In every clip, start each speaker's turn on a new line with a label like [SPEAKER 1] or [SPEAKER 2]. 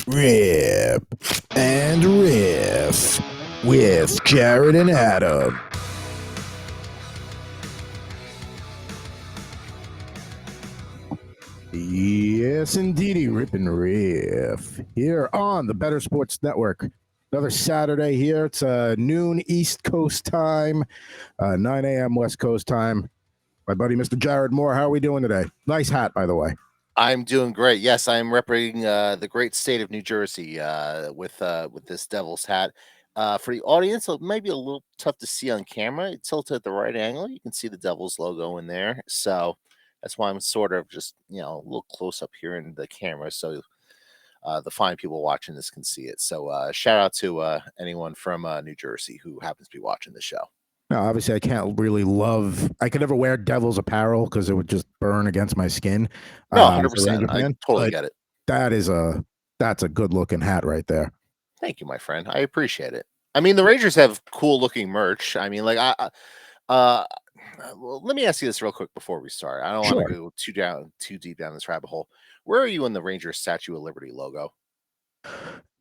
[SPEAKER 1] Rip and Riff with Jared and Adam. Yes, indeedy, Rip and Riff here on the Better Sports Network. Another Saturday here. It's noon East Coast time, 9 a.m. West Coast time. My buddy, Mr. Jared Moore. How are we doing today? Nice hat, by the way.
[SPEAKER 2] I'm doing great. Yes, I am representing the great state of New Jersey with this Devil's hat. For the audience, it might be a little tough to see on camera. It's tilted at the right angle. You can see the Devil's logo in there. So that's why I'm sort of just, a little close up here in the camera. So the fine people watching this can see it. So shout out to anyone from New Jersey who happens to be watching the show.
[SPEAKER 1] No, obviously, I can't really I could never wear Devil's apparel because it would just burn against my skin.
[SPEAKER 2] No,
[SPEAKER 1] As a
[SPEAKER 2] 100%.
[SPEAKER 1] Ranger
[SPEAKER 2] I
[SPEAKER 1] fan,
[SPEAKER 2] totally
[SPEAKER 1] but
[SPEAKER 2] get it.
[SPEAKER 1] that's a good looking hat right there.
[SPEAKER 2] Thank you, my friend. I appreciate it. I mean, the Rangers have cool looking merch. I mean, well, let me ask you this real quick before we start. I don't want to go too deep down this rabbit hole. Where are you in the Rangers Statue of Liberty logo?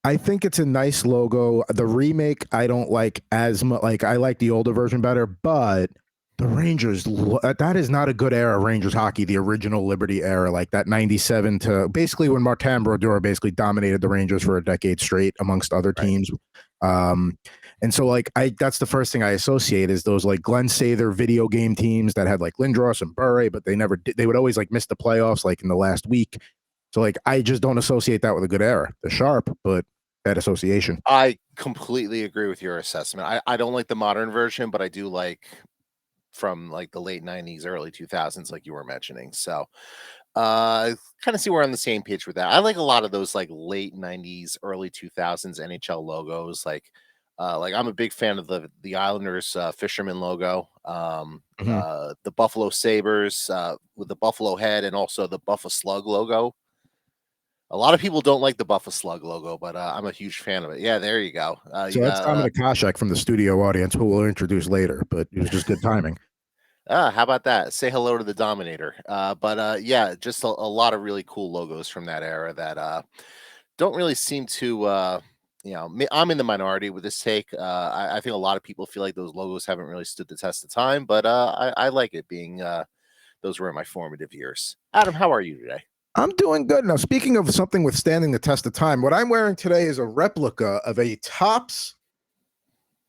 [SPEAKER 1] I think it's a nice logo. The remake, I don't like as much. Like, I like the older version better, but the Rangers, that is not a good era of Rangers hockey, the original Liberty era, like that 97 to basically when Martin Brodeur basically dominated the Rangers for a decade straight amongst other teams. And so, like, that's the first thing I associate is those, like, Glenn Sather video game teams that had, like, Lindros and Bure, but they never did. They would always, like, miss the playoffs, like, in the last week. So, like, I just don't associate that with a good era. They're sharp, but bad association.
[SPEAKER 2] I completely agree with your assessment. I don't like the modern version, but I do like from, like, the late 90s, early 2000s, like you were mentioning. So, kind of see we're on the same page with that. I like a lot of those, like, late 90s, early 2000s NHL logos. Like I'm a big fan of the Islanders fisherman logo, the Buffalo Sabres with the buffalo head, and also the Buffalo Slug logo. A lot of people don't like the Buffalo Slug logo, but I'm a huge fan of it. Yeah, there you go.
[SPEAKER 1] So
[SPEAKER 2] You
[SPEAKER 1] that's
[SPEAKER 2] got
[SPEAKER 1] Dominic Koshak from the studio audience, who we'll introduce later, but it was just good timing.
[SPEAKER 2] how about that? Say hello to the Dominator. Yeah, just a lot of really cool logos from that era that don't really seem to. I'm in the minority with this take. I think a lot of people feel like those logos haven't really stood the test of time, but I like it being those were in my formative years. Adam, how are you today?
[SPEAKER 1] I'm doing good. Now, speaking of something withstanding the test of time, what I'm wearing today is a replica of a Topps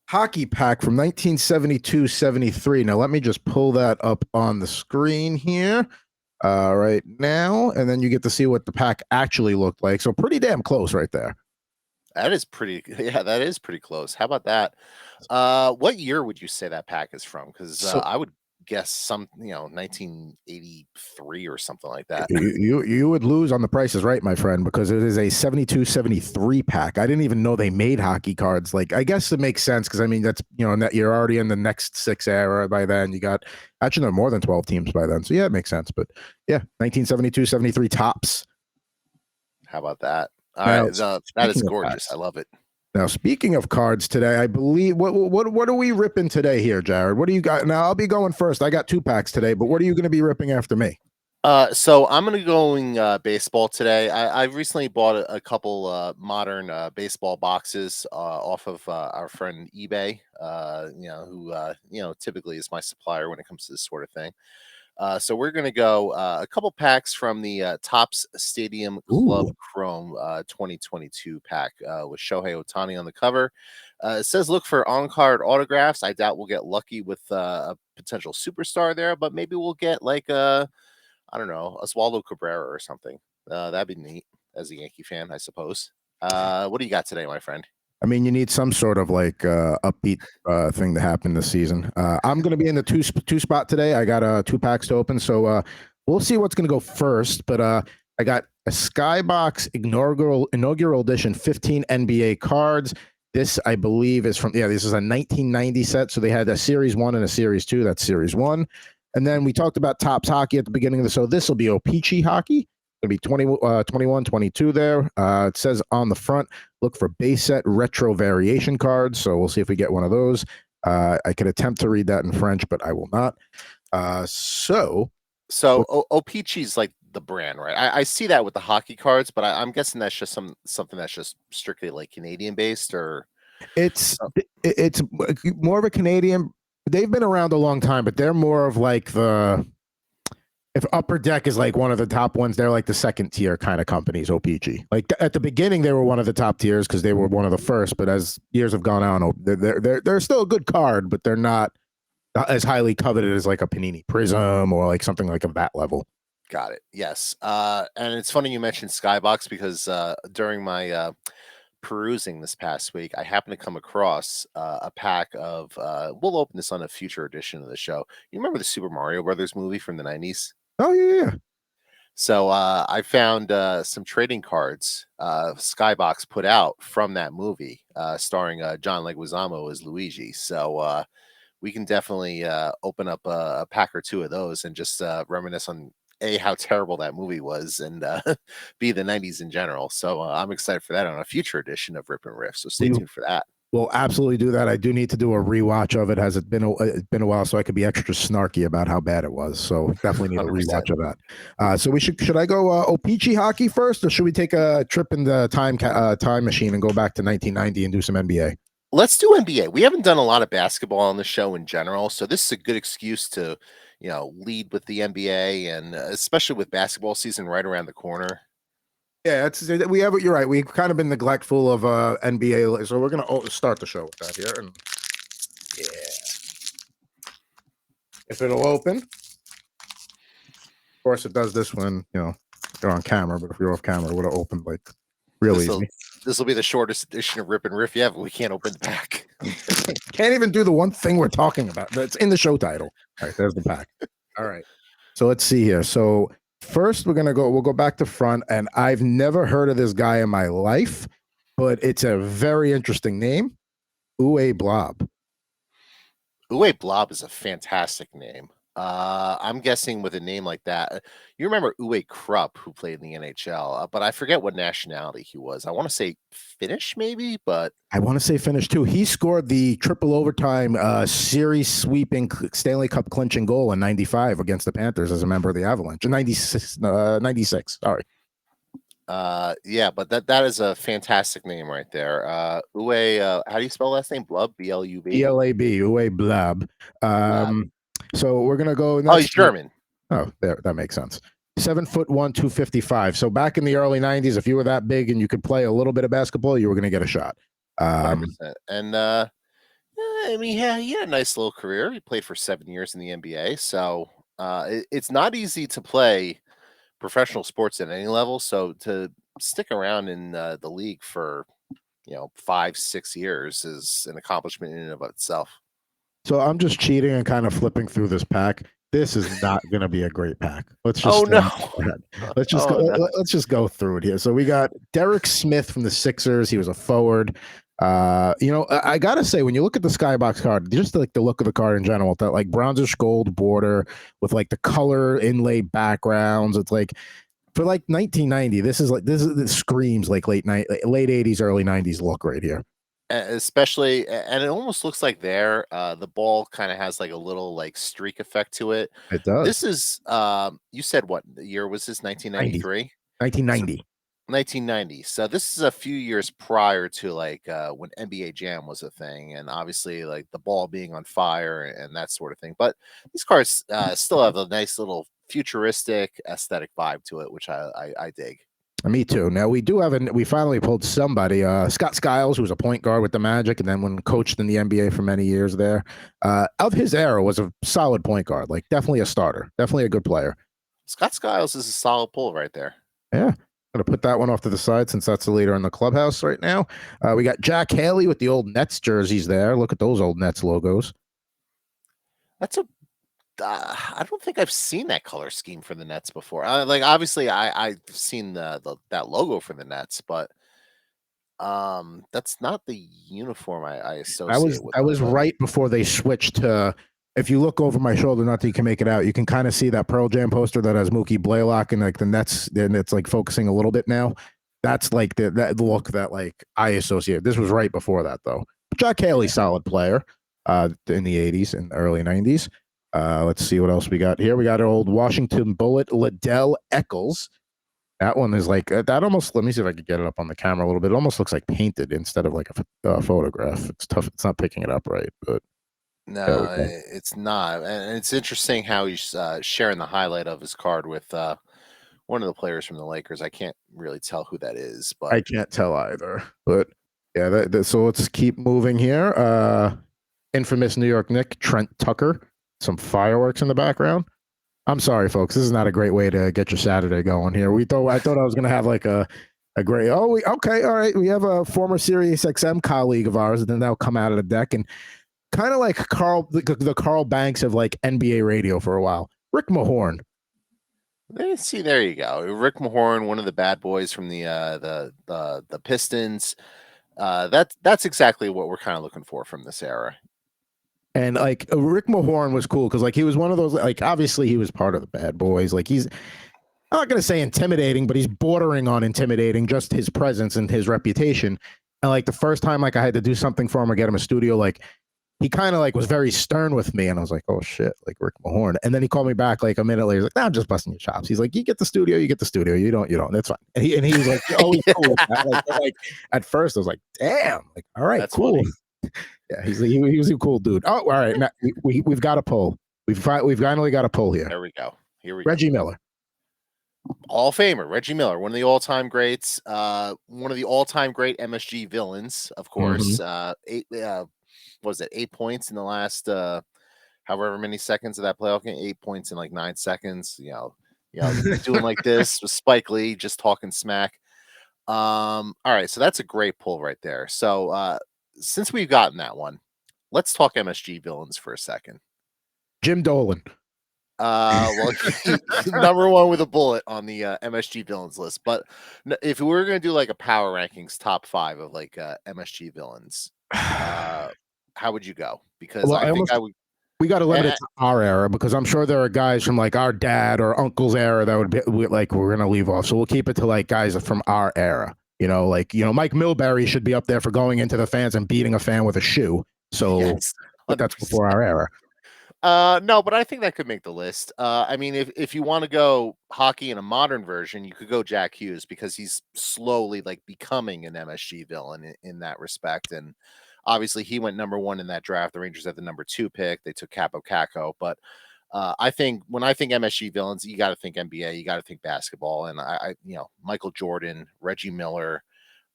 [SPEAKER 1] hockey pack from 1972-73. Now, let me just pull that up on the screen here right now, and then you get to see what the pack actually looked like. So pretty damn close right there.
[SPEAKER 2] That is pretty. Yeah, that is pretty close. How about that? What year would you say that pack is from? Because I would guess 1983 or something like that.
[SPEAKER 1] You would lose on the Price is Right, my friend, because it is a 72-73 pack. I didn't even know they made hockey cards. Like, I guess it makes sense because I mean that's you're already in the next 6 era by then. You got actually there are more than 12 teams by then, so yeah, it makes sense. But yeah, 1972-73 Topps.
[SPEAKER 2] How about that? All right, that is gorgeous. I love it.
[SPEAKER 1] Now, speaking of cards today, I believe what are we ripping today here, Jared? What do you got? Now, I'll be going first. I got 2 packs today, but what are you going to be ripping after me?
[SPEAKER 2] So I'm going to go baseball today. I've recently bought a couple modern baseball boxes off of our friend eBay, who typically is my supplier when it comes to this sort of thing. So we're going to go a couple packs from the Topps Stadium Club Chrome 2022 pack with Shohei Ohtani on the cover. It says look for on-card autographs. I doubt we'll get lucky with a potential superstar there, but maybe we'll get like I don't know, Oswaldo Cabrera or something. That'd be neat as a Yankee fan, I suppose. What do you got today, my friend?
[SPEAKER 1] I mean, you need some sort of like upbeat thing to happen this season. I'm going to be in the two spot today. I got 2 packs to open, so we'll see what's going to go first. But I got a Skybox inaugural edition 15 NBA cards. This, I believe, is this is a 1990 set. So they had a Series 1 and a Series 2. That's Series 1. And then we talked about Topps hockey at the beginning of the show. This will be O-Pee-Chee Hockey. It'll be 21, 22 there. It says on the front, look for base set retro variation cards. So we'll see if we get one of those. I could attempt to read that in French, but I will not. So
[SPEAKER 2] O-Pee-Chee's like the brand, right? I see that with the hockey cards, but I'm guessing that's just something that's just strictly like Canadian based, or
[SPEAKER 1] It's
[SPEAKER 2] oh,
[SPEAKER 1] it's more of a Canadian. They've been around a long time, but they're more of like the if Upper Deck is like one of the top ones, they're like the second tier kind of companies. O-Pee-Chee. Like at the beginning, they were one of the top tiers because they were one of the first. But as years have gone on, they're still a good card, but they're not as highly coveted as like a Panini Prism or like something like of that level.
[SPEAKER 2] got it. Yes. And it's funny you mentioned Skybox because during my perusing this past week, I happened to come across a pack of. We'll open this on a future edition of the show. You remember the Super Mario Brothers movie from the '90s?
[SPEAKER 1] Oh yeah,
[SPEAKER 2] So I found some trading cards Skybox put out from that movie, starring John Leguizamo as Luigi. So we can definitely open up a pack or two of those and just reminisce on a how terrible that movie was, and b the '90s in general. So I'm excited for that on a future edition of Rip and Riff. So stay
[SPEAKER 1] we
[SPEAKER 2] tuned for that.
[SPEAKER 1] will absolutely do that. I do need to do a rewatch of it. Has it been it's been a while, so I could be extra snarky about how bad it was. So definitely need a
[SPEAKER 2] 100%.
[SPEAKER 1] rewatch of that. So we should I go O-Pee-Chee Hockey first, or should we take a trip in the time machine and go back to 1990 and do some NBA?
[SPEAKER 2] Let's do NBA. We haven't done a lot of basketball on the show in general, so this is a good excuse to, lead with the NBA, and especially with basketball season right around the corner.
[SPEAKER 1] Yeah, we have. You're right. We've kind of been neglectful of NBA, so we're gonna start the show with that here. And yeah, if it'll open, of course it does this when you're on camera. But if you're off camera, it would have opened like real
[SPEAKER 2] This will
[SPEAKER 1] easy.
[SPEAKER 2] this will be the shortest edition of Rip and Riff yet, but we can't open the pack.
[SPEAKER 1] Can't even do the one thing we're talking about. That's in the show title. All right, there's the pack. All right. So let's see here. So first we'll go back to front, and I've never heard of this guy in my life, but it's a very interesting name. Uwe Blob.
[SPEAKER 2] Uwe Blob is a fantastic name. I'm guessing with a name like that, you remember Uwe Krupp, who played in the NHL, but I forget what nationality he was. I want to say Finnish, maybe, but
[SPEAKER 1] I want to say Finnish too. He scored the triple overtime series sweeping Stanley Cup clinching goal in '95 against the Panthers as a member of the Avalanche. 96. Sorry.
[SPEAKER 2] yeah, but that is a fantastic name right there. Uwe, how do you spell last name? Blub, B-L-U-B.
[SPEAKER 1] B-L-A-B, Uwe Blab.
[SPEAKER 2] Blab.
[SPEAKER 1] So we're gonna go next.
[SPEAKER 2] Oh, he's German.
[SPEAKER 1] Oh, there, that makes sense. 7'1", 255. So back in the early '90s, if you were that big and you could play a little bit of basketball, you were gonna get a shot.
[SPEAKER 2] 100%. And I mean, yeah, he had a nice little career. He played for 7 years in the NBA, so it's not easy to play professional sports at any level. So to stick around in the league for 5-6 years is an accomplishment in and of itself.
[SPEAKER 1] So I'm just cheating and kind of flipping through this pack. This is not going to be a great pack. Let's just let's just go.
[SPEAKER 2] No.
[SPEAKER 1] Let's just go through it here. So we got Derek Smith from the Sixers. He was a forward. I gotta say, when you look at the Skybox card, just like the look of the card in general, that like bronzish gold border with like the color inlaid backgrounds. It's like for like 1990. This screams like late 80s, early 90s look right here.
[SPEAKER 2] Especially, and it almost looks like the ball kind of has like a little like streak effect to it.
[SPEAKER 1] It does.
[SPEAKER 2] This is you said what year was this? 1993.
[SPEAKER 1] 1990.
[SPEAKER 2] 1990. So this is a few years prior to like when NBA Jam was a thing, and obviously like the ball being on fire and that sort of thing. But these cards still have a nice little futuristic aesthetic vibe to it, which I dig.
[SPEAKER 1] Me too. Now we finally pulled somebody, Scott Skiles, who was a point guard with the Magic, and then when coached in the NBA for many years there. Of his era, was a solid point guard, like definitely a starter, definitely a good player.
[SPEAKER 2] Scott Skiles is a solid pull right there.
[SPEAKER 1] Yeah. Going to put that one off to the side since that's the leader in the clubhouse right now. We got Jack Haley with the old Nets jerseys there. Look at those old Nets logos.
[SPEAKER 2] That's I don't think I've seen that color scheme for the Nets before. Like obviously I've seen that logo for the Nets, but that's not the uniform I associate with.
[SPEAKER 1] I was right before they switched to. If you look over my shoulder, not that you can make it out, you can kind of see that Pearl Jam poster that has Mookie Blaylock and like the Nets, and it's like focusing a little bit now. That's like the look that like I associate. This was right before that though. Jack Haley, solid player in the '80s and early '90s. Let's see what else we got here. We got an old Washington Bullet, Liddell Eccles. That one is like that almost. Let me see if I could get it up on the camera a little bit. It almost looks like painted instead of like a photograph. It's tough. It's not picking it up right, but there we
[SPEAKER 2] No,
[SPEAKER 1] go.
[SPEAKER 2] it's not, and it's interesting how he's sharing the highlight of his card with one of the players from the Lakers. I can't really tell who that is, but
[SPEAKER 1] I can't tell either, but yeah. So let's keep moving here. Infamous New York Knick Trent Tucker. Some fireworks in the background. I'm sorry, folks. This is not a great way to get your Saturday going here. I thought I was going to have like a great. Okay, all right. We have a former Sirius XM colleague of ours, and then they'll come out of the deck and kind of like the Carl Banks of like NBA radio for a while. Rick Mahorn.
[SPEAKER 2] see, there you go. Rick Mahorn, one of the bad boys from the Pistons. That's exactly what we're kind of looking for from this era.
[SPEAKER 1] And like Rick Mahorn was cool because like he was one of those, like obviously he was part of the bad boys. Like I'm not going to say intimidating, but he's bordering on intimidating, just his presence and his reputation. And like the first time like I had to do something for him or get him a studio, like he kind of like was very stern with me. And I was like, oh shit, like Rick Mahorn. And then he called me back like a minute later. He's like, nah, I'm just busting your chops. He's like, you get the studio, you get the studio. You don't. That's fine. And he was like, always cool with that. Like at first I was like, damn, like, all right,
[SPEAKER 2] That's
[SPEAKER 1] cool.
[SPEAKER 2] funny.
[SPEAKER 1] Yeah, he was a cool dude. Oh, all right. Now, we've got a poll. We've finally got a poll here.
[SPEAKER 2] There we go. Here we
[SPEAKER 1] Reggie
[SPEAKER 2] go.
[SPEAKER 1] Miller.
[SPEAKER 2] Hall of Famer, Reggie Miller, one of the all-time greats, one of the all-time great MSG villains, of course. What was it, 8 points in the last however many seconds of that playoff game? 8 points in like 9 seconds. Doing like this with Spike Lee, just talking smack. All right, so that's a great pull right there. So since we've gotten that one, let's talk MSG villains for a second.
[SPEAKER 1] Jim Dolan.
[SPEAKER 2] Well, number one with a bullet on the MSG villains list. But if we were going to do like a power rankings top 5 of like MSG villains, how would you go? Because
[SPEAKER 1] Well,
[SPEAKER 2] I think I would.
[SPEAKER 1] we got to limit it to our era because I'm sure there are guys from like our dad or uncle's era that would be like we're gonna leave off. So we'll keep it to like guys from our era. Mike Milbury should be up there for going into the fans and beating a fan with a shoe. So,
[SPEAKER 2] Yes,
[SPEAKER 1] but that's before our era.
[SPEAKER 2] No, but I think that could make the list. I mean, if you want to go hockey in a modern version, you could go Jack Hughes because he's slowly like becoming an MSG villain in that respect. And obviously, he went number 1 in that draft. The Rangers had the number 2 pick. They took Capo Caco. But I think when I think MSG villains, you got to think NBA. You got to think basketball. And Michael Jordan, Reggie Miller,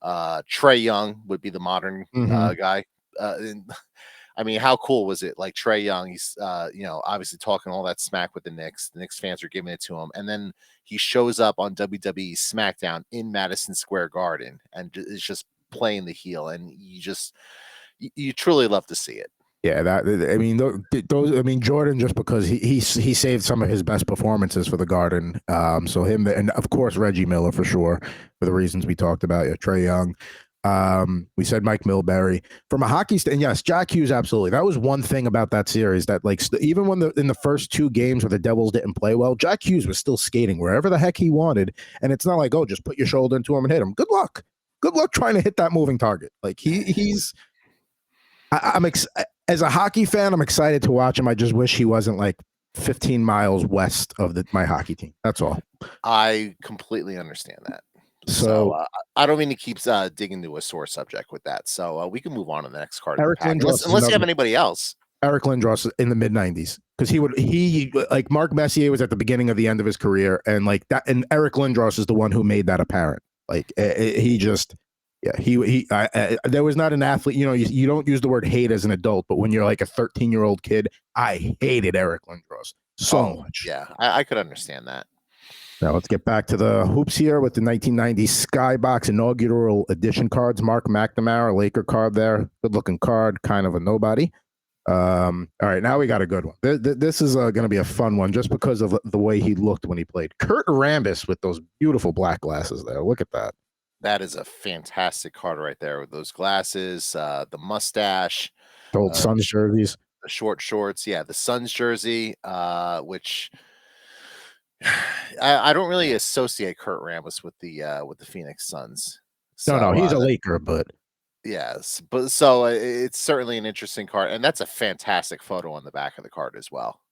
[SPEAKER 2] Trae Young would be the modern guy. I mean, how cool was it? Like Trae Young, he's obviously talking all that smack with the Knicks. The Knicks fans are giving it to him, and then he shows up on WWE SmackDown in Madison Square Garden and is just playing the heel, and you truly love to see it.
[SPEAKER 1] Yeah, I mean, Jordan, just because he saved some of his best performances for the Garden. So him and of course Reggie Miller for sure for the reasons we talked about. Yeah, Trae Young. We said Mike Milbury from a hockey stand. Yes, Jack Hughes, absolutely. That was one thing about that series that like even when in the first 2 games where the Devils didn't play well, Jack Hughes was still skating wherever the heck he wanted, and it's not like, oh, just put your shoulder into him and hit him. Good luck trying to hit that moving target. Like I'm as a hockey fan, I'm excited to watch him. I just wish he wasn't like 15 miles west of my hockey team. That's all.
[SPEAKER 2] I completely understand that.
[SPEAKER 1] So
[SPEAKER 2] I don't mean to keep digging into a sore subject with that. So we can move on to the next card.
[SPEAKER 1] Eric Lindros,
[SPEAKER 2] unless you have anybody else.
[SPEAKER 1] Eric Lindros in the mid 90s because he like Mark Messier was at the beginning of the end of his career, and like that, and Eric Lindros is the one who made that apparent. Like he just. Yeah, there was not an athlete. You don't use the word hate as an adult, but when you're like a 13-year-old kid, I hated Eric Lindros so much.
[SPEAKER 2] Yeah, I could understand that.
[SPEAKER 1] Now let's get back to the hoops here with the 1990 Skybox inaugural edition cards. Mark McNamara, Laker card there. Good looking card, kind of a nobody. All right, now we got a good one. This is going to be a fun one just because of the way he looked when he played. Kurt Rambis with those beautiful black glasses there. Look at that.
[SPEAKER 2] That is a fantastic card right there with those glasses, the mustache,
[SPEAKER 1] the old Suns jerseys,
[SPEAKER 2] the short shorts. Yeah, the Suns jersey, which I don't really associate Kurt Rambis with the Phoenix Suns.
[SPEAKER 1] So, no, he's a Laker, but
[SPEAKER 2] yes, but so it's certainly an interesting card, and that's a fantastic photo on the back of the card as well.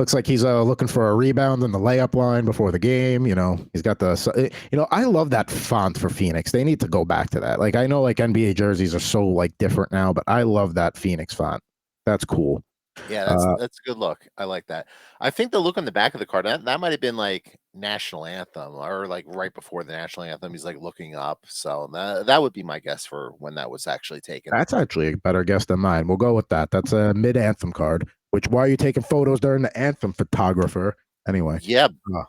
[SPEAKER 1] Looks like he's looking for a rebound in the layup line before the game. He's got I love that font for Phoenix. They need to go back to that. Like I know like NBA jerseys are so like different now, but I love that Phoenix font. That's cool.
[SPEAKER 2] Yeah,
[SPEAKER 1] Uh,
[SPEAKER 2] that's a good look. I like that. I think the look on the back of the card that might have been like national anthem or like right before the national anthem. He's like looking up, so that would be my guess for when that was actually taken.
[SPEAKER 1] that's actually a better guess than mine. We'll go with that. That's a mid anthem card. Which why are you taking photos during the anthem, photographer? Anyway,
[SPEAKER 2] Yeah,
[SPEAKER 1] uh,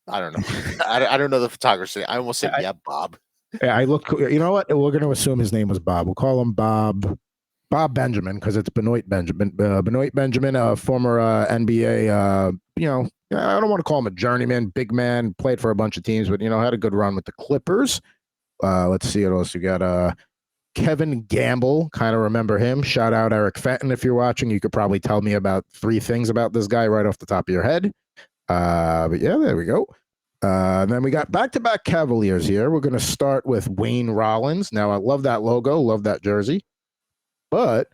[SPEAKER 2] I don't know. I don't know the photography. I almost said yeah, Bob.
[SPEAKER 1] I look. You know what? We're going to assume his name was Bob. We'll call him Bob. Bob Benjamin, because it's Benoit Benjamin. Benoit Benjamin, a former NBA. I don't want to call him a journeyman, big man, played for a bunch of teams, but had a good run with the Clippers. Let's see what else you got. Kevin Gamble, kind of remember him. Shout out Eric Fenton if you're watching. You could probably tell me about 3 things about this guy right off the top of your head. But yeah, there we go. And then we got back-to-back Cavaliers here. We're going to start with Wayne Rollins. Now, I love that logo, love that jersey. But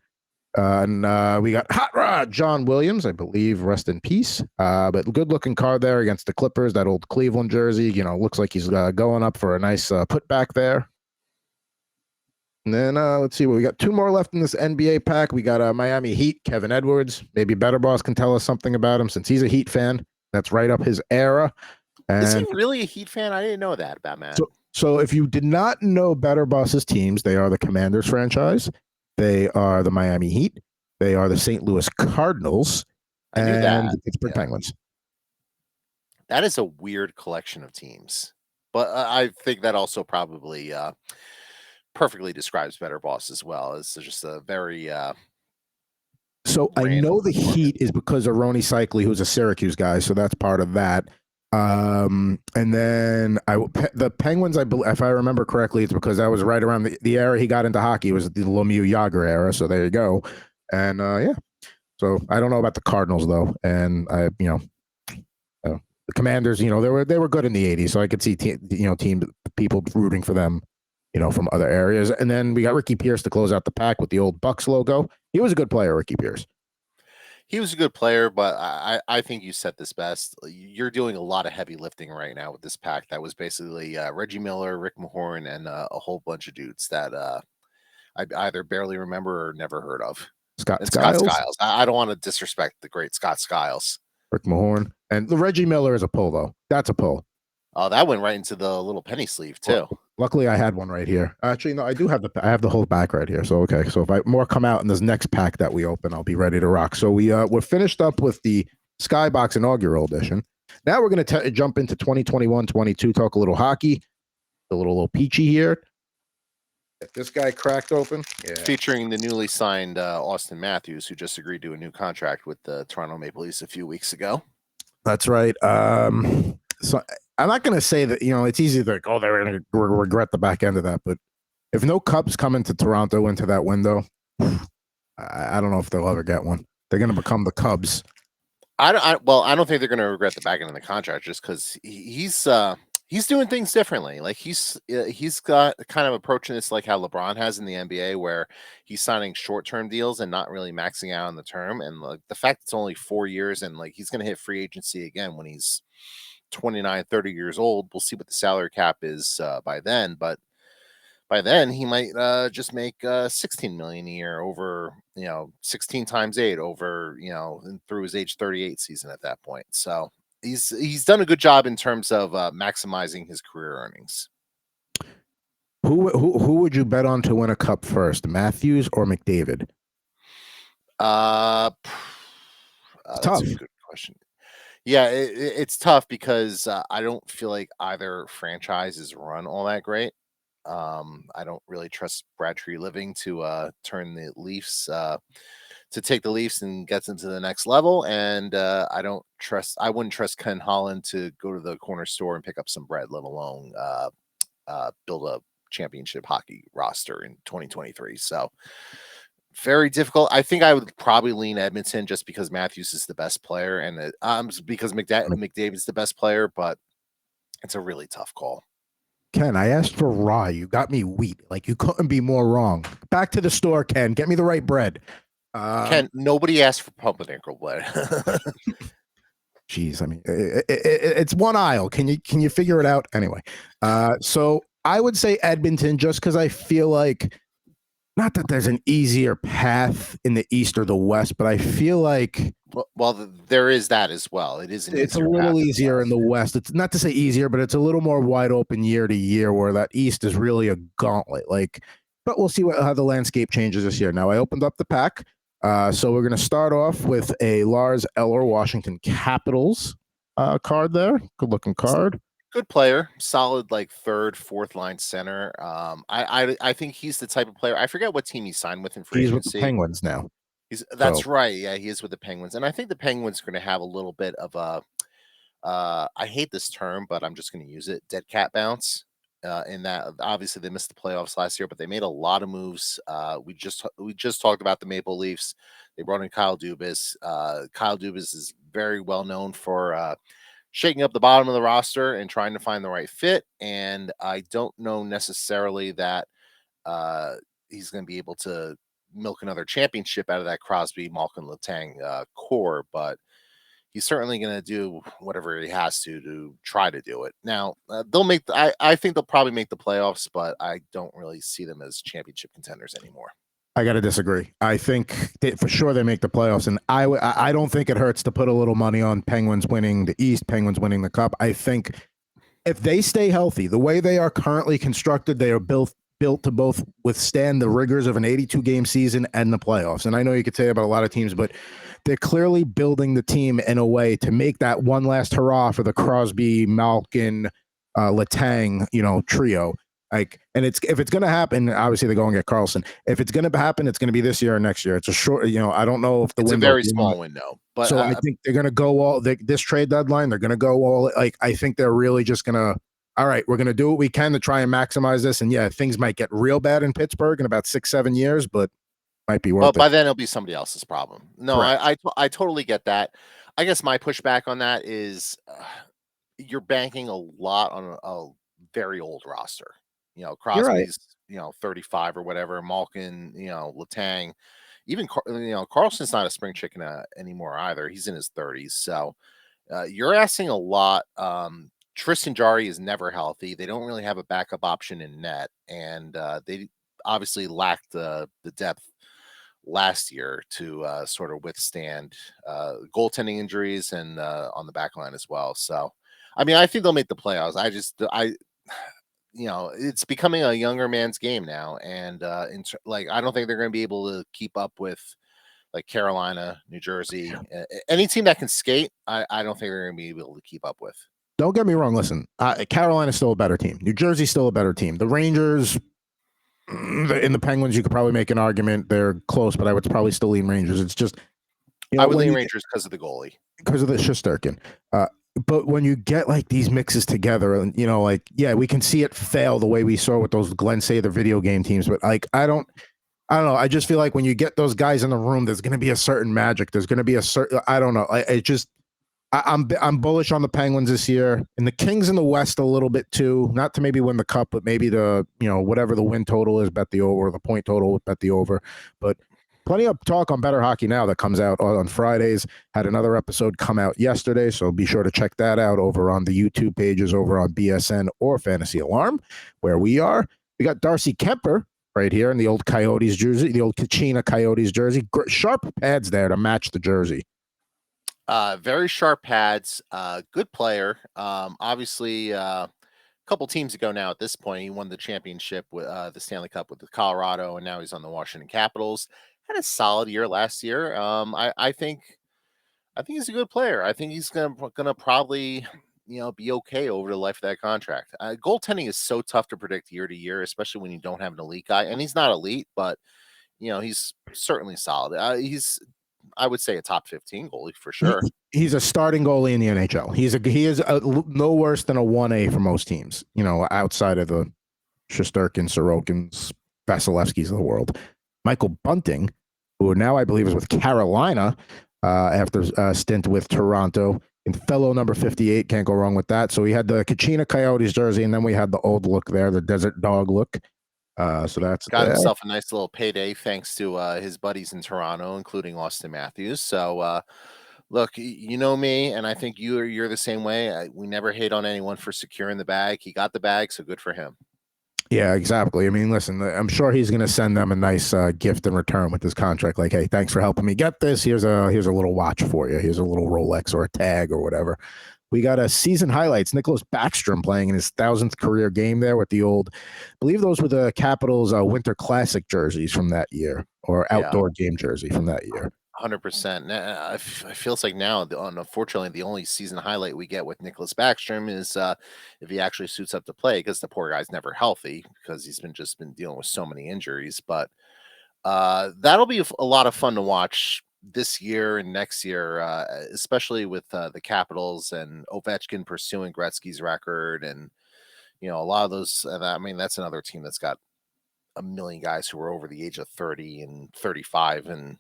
[SPEAKER 1] we got Hot Rod John Williams, I believe, rest in peace. But good looking card there against the Clippers, that old Cleveland jersey. Looks like he's going up for a nice putback there. And then let's see what we got. 2 more left in this NBA pack. We got Miami Heat, Kevin Edwards. Maybe Better Boss can tell us something about him since he's a Heat fan. That's right up his era.
[SPEAKER 2] Is he really a Heat fan? I didn't know that about Matt.
[SPEAKER 1] So if you did not know Better Boss's teams, they are the Commanders franchise. They are the Miami Heat. They are the St. Louis Cardinals and the Pittsburgh Penguins.
[SPEAKER 2] That is a weird collection of teams, but I think that also probably perfectly describes Better Boss as well. It's just a very
[SPEAKER 1] so I know the Heat is because of Rony Cycli, who's a Syracuse guy, so that's part of that. And then the Penguins, I believe, if I remember correctly, it's because that was right around the era he got into hockey. It was the Lemieux Yager era. So there you go. And yeah, so I don't know about the Cardinals though. And the Commanders, they were good in the '80s, so I could see team people rooting for them, from other areas. And then we got Ricky Pierce to close out the pack with the old Bucks logo. He was a good player, Ricky Pierce.
[SPEAKER 2] He was a good player, but I think you said this best. You're doing a lot of heavy lifting right now with this pack. That was basically Reggie Miller, Rick Mahorn, and a whole bunch of dudes that I either barely remember or never heard of.
[SPEAKER 1] Scott Skiles.
[SPEAKER 2] I don't want to disrespect the great Scott Skiles.
[SPEAKER 1] Rick Mahorn. And the Reggie Miller is a pull, though. That's a pull.
[SPEAKER 2] Oh, that went right into the little penny sleeve, too.
[SPEAKER 1] Well, luckily, I had one right here. Actually, no, I do have I have the whole back right here. So, okay. So if more come out in this next pack that we open, I'll be ready to rock. So we're finished up with the Skybox inaugural edition. Now we're going to jump into 2021-22, talk a little hockey, a little O-Pee-Chee here. Get this guy cracked open. Yeah.
[SPEAKER 2] Featuring the newly signed Austin Matthews, who just agreed to a new contract with the Toronto Maple Leafs a few weeks ago.
[SPEAKER 1] That's right. So I'm not going to say that, it's easy to think, they're going to regret the back end of that. But if no Cubs come into Toronto into that window, I don't know if they'll ever get one. They're going to become the Cubs.
[SPEAKER 2] I don't think they're going to regret the back end of the contract just because he's doing things differently. Like he's got kind of approaching this like how LeBron has in the NBA, where he's signing short-term deals and not really maxing out on the term. And like the fact it's only 4 years and like he's going to hit free agency again when he's 29, 30 years old. We'll see what the salary cap is by then, but by then he might just make 16 million a year over 16 times 8 over through his age 38 season at that point. So he's done a good job in terms of maximizing his career earnings.
[SPEAKER 1] Who would you bet on to win a cup first, Matthews or McDavid?
[SPEAKER 2] That's
[SPEAKER 1] tough.
[SPEAKER 2] a good question. Yeah, it's tough because I don't feel like either franchise is run all that great. I don't really trust Brad Treliving to turn the Leafs to take the Leafs and get them to the next level, and I wouldn't trust Ken Holland to go to the corner store and pick up some bread, let alone build a championship hockey roster in 2023. So very difficult. I think I would probably lean Edmonton just because Matthews is the best player, and because McDavid's the best player, but it's a really tough call.
[SPEAKER 1] Ken, I asked for rye. You got me wheat. Like, you couldn't be more wrong. Back to the store, Ken. Get me the right bread.
[SPEAKER 2] Ken, nobody asked for pumpernickel bread.
[SPEAKER 1] Jeez, I mean, it's one aisle. Can you figure it out anyway? So I would say Edmonton, just because I feel like not that there's an easier path in the East or the West, but I feel like
[SPEAKER 2] There is that as well. It is an
[SPEAKER 1] it's a
[SPEAKER 2] easier path
[SPEAKER 1] little
[SPEAKER 2] in the
[SPEAKER 1] easier in
[SPEAKER 2] West.
[SPEAKER 1] the West. It's not to say easier, but it's a little more wide open year to year, where that East is really a gauntlet. Like, but we'll see how the landscape changes this year. Now, I opened up the pack. So we're going to start off with a Lars Eller Washington Capitals card there. Good looking card.
[SPEAKER 2] Good player, solid like third, fourth line center. I think he's the type of player. I forget what team he signed with in free
[SPEAKER 1] He's with the
[SPEAKER 2] agency.
[SPEAKER 1] Penguins now.
[SPEAKER 2] That's
[SPEAKER 1] So
[SPEAKER 2] right. Yeah, he is with the Penguins, and I think the Penguins are going to have a little bit of a. I hate this term, but I'm just going to use it. Dead cat bounce. In that, obviously they missed the playoffs last year, but they made a lot of moves. We just talked about the Maple Leafs. They brought in Kyle Dubas. Kyle Dubas is very well known for shaking up the bottom of the roster and trying to find the right fit. And I don't know necessarily that he's going to be able to milk another championship out of that Crosby, Malkin, Letang core, but he's certainly going to do whatever he has to try to do it. Now they'll make. I think they'll probably make the playoffs, but I don't really see them as championship contenders anymore.
[SPEAKER 1] I got to disagree. I think for sure they make the playoffs, and I don't think it hurts to put a little money on Penguins winning the East, Penguins winning the Cup. I think if they stay healthy, the way they are currently constructed, they are built to both withstand the rigors of an 82 game season and the playoffs. And I know you could say about a lot of teams, but they're clearly building the team in a way to make that one last hurrah for the Crosby, Malkin, Letang, trio. Like, and if it's going to happen, obviously they go and get Carlson. If it's going to happen, it's going to be this year or next year. It's a short, I don't know if the
[SPEAKER 2] It's a
[SPEAKER 1] window.
[SPEAKER 2] very small window, but
[SPEAKER 1] So I think they're going to go this trade deadline. They're going to go all like, I think they're really just going to, all right, we're going to do what we can to try and maximize this. And yeah, things might get real bad in Pittsburgh in about 6-7 years, but might be worth
[SPEAKER 2] but by
[SPEAKER 1] it.
[SPEAKER 2] then it'll be somebody else's problem. No, I totally get that. I guess my pushback on that is you're banking a lot on a very old roster.
[SPEAKER 1] You're right.
[SPEAKER 2] Crosby's 35 or whatever. Malkin, Letang, even Carlson's not a spring chicken anymore either. He's in his 30s, so you're asking a lot. Tristan Jarry is never healthy. They don't really have a backup option in net, and they obviously lacked the depth last year to sort of withstand goaltending injuries and on the back line as well. So, I mean, I think they'll make the playoffs. It's becoming a younger man's game now, and I don't think they're going to be able to keep up with like Carolina, New Jersey, any team that can skate. I don't think they're going to be able to keep up with.
[SPEAKER 1] Don't get me wrong. Listen, Carolina's still a better team. New Jersey's still a better team. The Rangers in the Penguins, you could probably make an argument they're close, but I would probably still lean Rangers. It's just
[SPEAKER 2] I would lean Rangers because of the goalie,
[SPEAKER 1] because of the Shesterkin. But when you get like these mixes together, and we can see it fail the way we saw with those Glenn Sather video game teams. But like, I don't know. I just feel like when you get those guys in the room, there's going to be a certain magic. There's going to be a certain. I don't know. I'm bullish on the Penguins this year, and the Kings in the West a little bit too. Not to maybe win the cup, but maybe whatever the win total is, bet the over. Or the point total, bet the over. But plenty of talk on Better Hockey Now that comes out on Fridays. Had another episode come out yesterday, so be sure to check that out over on the YouTube pages, over on BSN or Fantasy Alarm, where we are. We got Darcy Kemper right here in the old Coyotes jersey, the old Kachina Coyotes jersey. Sharp pads there to match the jersey.
[SPEAKER 2] Very sharp pads. Good player. Obviously, a couple teams ago now at this point, he won the championship with the Stanley Cup with the Colorado, and now he's on the Washington Capitals. Had a solid year last year. I think he's a good player. I think he's gonna probably be okay over the life of that contract. Goaltending is so tough to predict year to year, especially when you don't have an elite guy. And he's not elite, but he's certainly solid. He's, I would say, a top 15 goalie for sure.
[SPEAKER 1] He's a starting goalie in the NHL. He is no worse than a 1A for most teams. Outside of the Shesterkin, Sorokins, Vasilevskis of the world. Michael Bunting, who now I believe is with Carolina after a stint with Toronto, and fellow number 58, can't go wrong with that. So we had the Kachina Coyotes jersey, and then we had the old look there, the Desert Dog look. So that's
[SPEAKER 2] got himself a nice little payday thanks to his buddies in Toronto, including Austin Matthews. So Look, you know me, and I think you're the same way. We never hate on anyone for securing the bag. He got the bag, so good for him.
[SPEAKER 1] Yeah, exactly. I mean, listen, I'm sure he's going to send them a nice gift in return with this contract. Like, hey, thanks for helping me get this. Here's a little watch for you. Here's a little Rolex or a tag or whatever. We got a season highlights. Nicholas Backstrom playing in his 1,000th career game there with the old, I believe those were the Capitals Winter Classic jerseys from that year, or
[SPEAKER 2] Yeah,
[SPEAKER 1] outdoor game jersey from that year.
[SPEAKER 2] 100%. It feels like now, unfortunately, the only season highlight we get with Nicholas Backstrom is if he actually suits up to play, because the poor guy's never healthy because he's been dealing with so many injuries. But that'll be a lot of fun to watch this year and next year, especially with the Capitals and Ovechkin pursuing Gretzky's record, and a lot of those. I mean, that's another team that's got a million guys who are over the age of 30 and 35, and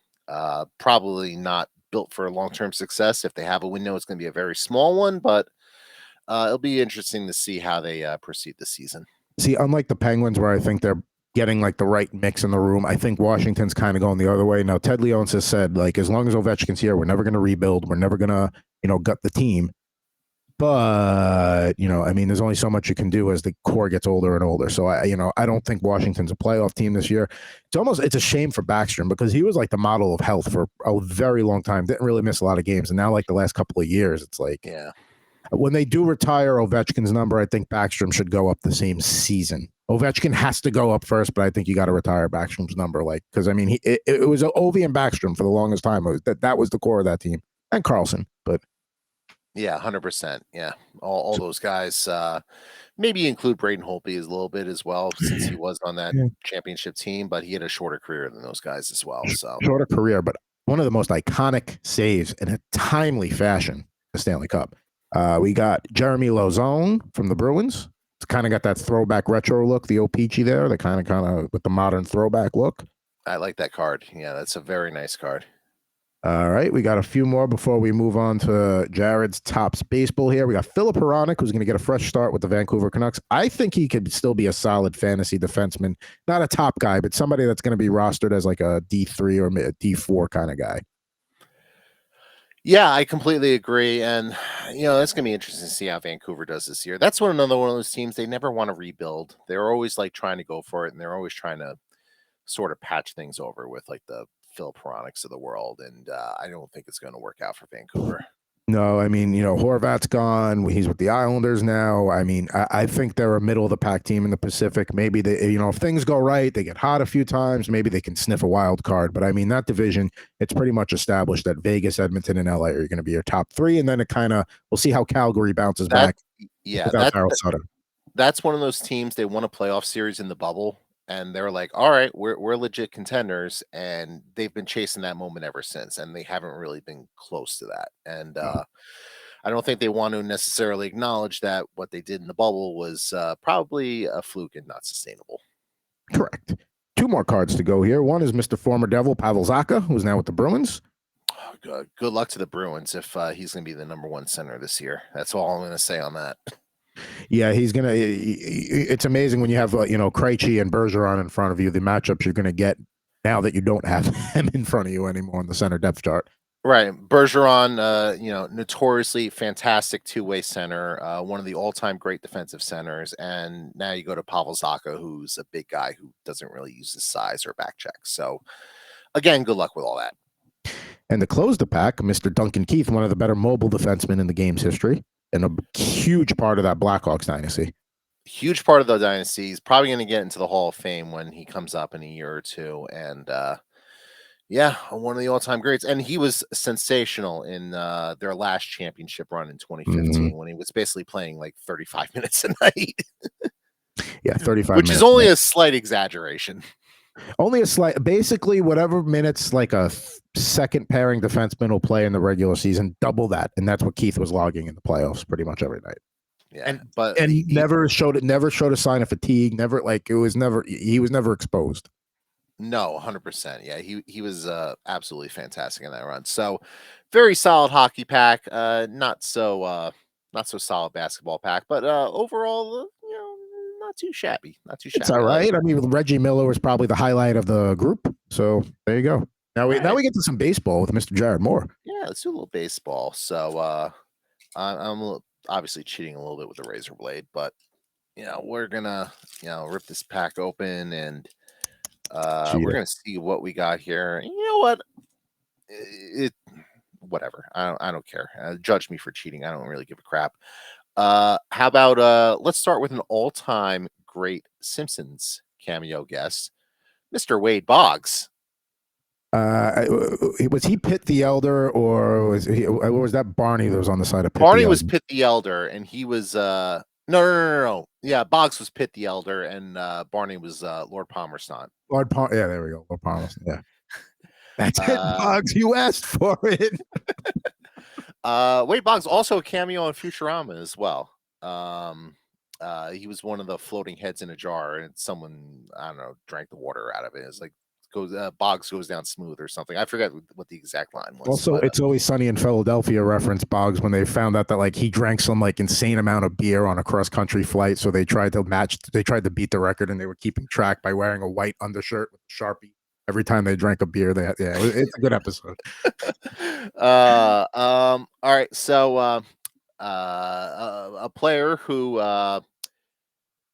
[SPEAKER 2] probably not built for long-term success. If they have a window, it's going to be a very small one, but it'll be interesting to see how they proceed this season.
[SPEAKER 1] See, unlike the Penguins, where I think they're getting like the right mix in the room, I think Washington's kind of going the other way. Now, Ted Leonsis has said, like, as long as Ovechkin's here, we're never going to rebuild. We're never going to, gut the team. But, I mean, there's only so much you can do as the core gets older and older. So, I don't think Washington's a playoff team this year. It's a shame for Backstrom because he was like the model of health for a very long time. Didn't really miss a lot of games. And now, like the last couple of years, it's like,
[SPEAKER 2] Yeah.
[SPEAKER 1] when they do retire Ovechkin's number, I think Backstrom should go up the same season. Ovechkin has to go up first, but I think you got to retire Backstrom's number, because I mean, it was Ovi and Backstrom for the longest time. That was the core of that team, and Carlson. But
[SPEAKER 2] Yeah, 100%. Yeah, all those guys. Maybe include Braden Holtby as a little bit as well, since he was on that
[SPEAKER 1] Yeah.
[SPEAKER 2] championship team, but he had a shorter career than those guys as well. So
[SPEAKER 1] shorter career, but one of the most iconic saves in a timely fashion, the Stanley Cup. We got Jeremy Lauzon from the Bruins. It's kind of got that throwback retro look, the O-Pee-Chee there, the kind of with the modern throwback look.
[SPEAKER 2] I like that card. Yeah, that's a very nice card.
[SPEAKER 1] All right, we got a few more before we move on to Jared's Tops Baseball here. We got Philip Hronek, who's going to get a fresh start with the Vancouver Canucks. I think he could still be a solid fantasy defenseman. Not a top guy, but somebody that's going to be rostered as like a D3 or a D4 kind of guy.
[SPEAKER 2] Yeah, I completely agree. And, it's going to be interesting to see how Vancouver does this year. That's another one of those teams, they never want to rebuild. They're always like trying to go for it, and they're always trying to sort of patch things over with like the Philip Hroneks of the world. And I don't think it's going to work out for Vancouver.
[SPEAKER 1] No, I mean, Horvat's gone. He's with the Islanders now. I mean, I think they're a middle of the pack team in the Pacific. Maybe they, if things go right, they get hot a few times. Maybe they can sniff a wild card. But I mean, that division, it's pretty much established that Vegas, Edmonton, and LA are going to be your top three. And then we'll see how Calgary bounces back.
[SPEAKER 2] Yeah, that's one of those teams. They won a playoff series in the bubble, and they're like, all right, we're legit contenders, and they've been chasing that moment ever since, and they haven't really been close to that. And I don't think they want to necessarily acknowledge that what they did in the bubble was probably a fluke and not sustainable.
[SPEAKER 1] Correct. Two more cards to go here. One is Mr. Former Devil Pavel Zacha, who's now with the Bruins.
[SPEAKER 2] Good luck to the Bruins if he's going to be the number one center this year. That's all I'm going to say on that.
[SPEAKER 1] Yeah, he's gonna. It's amazing when you have Krejci and Bergeron in front of you. The matchups you're going to get now that you don't have him in front of you anymore on the center depth chart.
[SPEAKER 2] Right, Bergeron, notoriously fantastic two-way center, one of the all-time great defensive centers, and now you go to Pavel Zacha, who's a big guy who doesn't really use his size or back check. So, again, good luck with all that.
[SPEAKER 1] And to close the pack, Mr. Duncan Keith, one of the better mobile defensemen in the game's history, and a huge part of that Blackhawks dynasty.
[SPEAKER 2] Huge part of the dynasty. He's probably going to get into the Hall of Fame when he comes up in a year or two. And yeah, one of the all-time greats. And he was sensational in their last championship run in 2015 when he was basically playing like 35 minutes a night.
[SPEAKER 1] Yeah, 35
[SPEAKER 2] Which
[SPEAKER 1] minutes.
[SPEAKER 2] is only a slight exaggeration.
[SPEAKER 1] Only a slight, basically whatever minutes like a second pairing defenseman will play in the regular season, double that. And that's what Keith was logging in the playoffs pretty much every night.
[SPEAKER 2] Yeah,
[SPEAKER 1] and he never showed a sign of fatigue. He was never exposed.
[SPEAKER 2] No, 100%. Yeah, he was absolutely fantastic in that run. So very solid hockey pack. Not so solid basketball pack, but overall, not too shabby. Not too shabby.
[SPEAKER 1] It's all right. I mean, Reggie Miller was probably the highlight of the group. So there you go. Now we get to some baseball with Mr. Jared Moore.
[SPEAKER 2] let's do a little baseball. So I'm obviously cheating a little bit with the razor blade, but we're gonna rip this pack open and we're
[SPEAKER 1] Cheater.
[SPEAKER 2] gonna see what we got here. You know what? It whatever. I don't care. Judge me for cheating. I don't really give a crap. How about let's start with an all-time great Simpsons cameo guest, Mr. Wade Boggs.
[SPEAKER 1] Was he Pitt the Elder, or was that Barney that was on the side of Pitt the
[SPEAKER 2] Barney was
[SPEAKER 1] Elder?
[SPEAKER 2] Pitt the Elder, and he was no. Yeah, Boggs was Pitt the Elder, and Barney was Lord Palmerston.
[SPEAKER 1] Yeah, there we go. Lord Palmerston. Yeah, that's it,
[SPEAKER 2] Uh,
[SPEAKER 1] Boggs. You asked for it.
[SPEAKER 2] Wade Boggs also a cameo on Futurama as well. He was one of the floating heads in a jar, and someone I don't know drank the water out of it. It's like Boggs goes down smooth or something. I forget what the exact line was.
[SPEAKER 1] Also,
[SPEAKER 2] But
[SPEAKER 1] It's Always Sunny in Philadelphia reference Boggs when they found out that like he drank some like insane amount of beer on a cross country flight, so they tried to beat the record, and they were keeping track by wearing a white undershirt with a Sharpie every time they drank a beer. It's a good episode.
[SPEAKER 2] all right. So a player who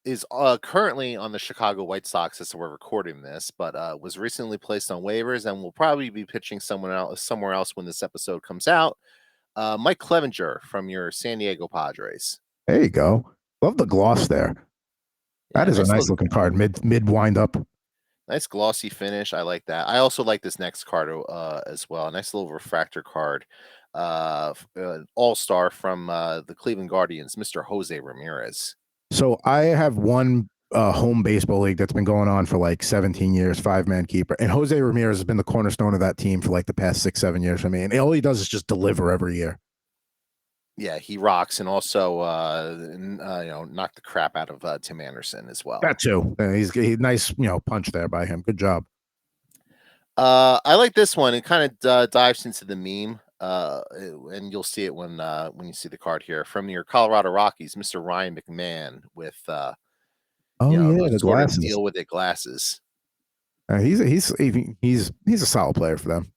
[SPEAKER 2] is currently on the Chicago White Sox as we're recording this, but was recently placed on waivers and will probably be pitching someone else somewhere else when this episode comes out. Mike Clevenger from your San Diego Padres.
[SPEAKER 1] There you go. Love the gloss there. That
[SPEAKER 2] Yeah,
[SPEAKER 1] is a nice looking card. Mid wind up.
[SPEAKER 2] nice glossy finish. I like that. I also like this next card as well. A nice little refractor card. All-star from the Cleveland Guardians, Mr. Jose Ramirez.
[SPEAKER 1] So I have one home baseball league that's been going on for like 17 years, 5-man keeper. And Jose Ramirez has been the cornerstone of that team for like the past 6-7 years for me. And all he does is just deliver every year.
[SPEAKER 2] Yeah, he rocks, and also knock the crap out of Tim Anderson as well.
[SPEAKER 1] That too. He's nice, punch there by him. Good job.
[SPEAKER 2] I like this one. It kind of dives into the meme, and you'll see it when you see the card here from your Colorado Rockies, Mr. Ryan McMahon with
[SPEAKER 1] Oh yeah,
[SPEAKER 2] those
[SPEAKER 1] the
[SPEAKER 2] sort of
[SPEAKER 1] glasses.
[SPEAKER 2] deal with it glasses.
[SPEAKER 1] He's a solid player for them.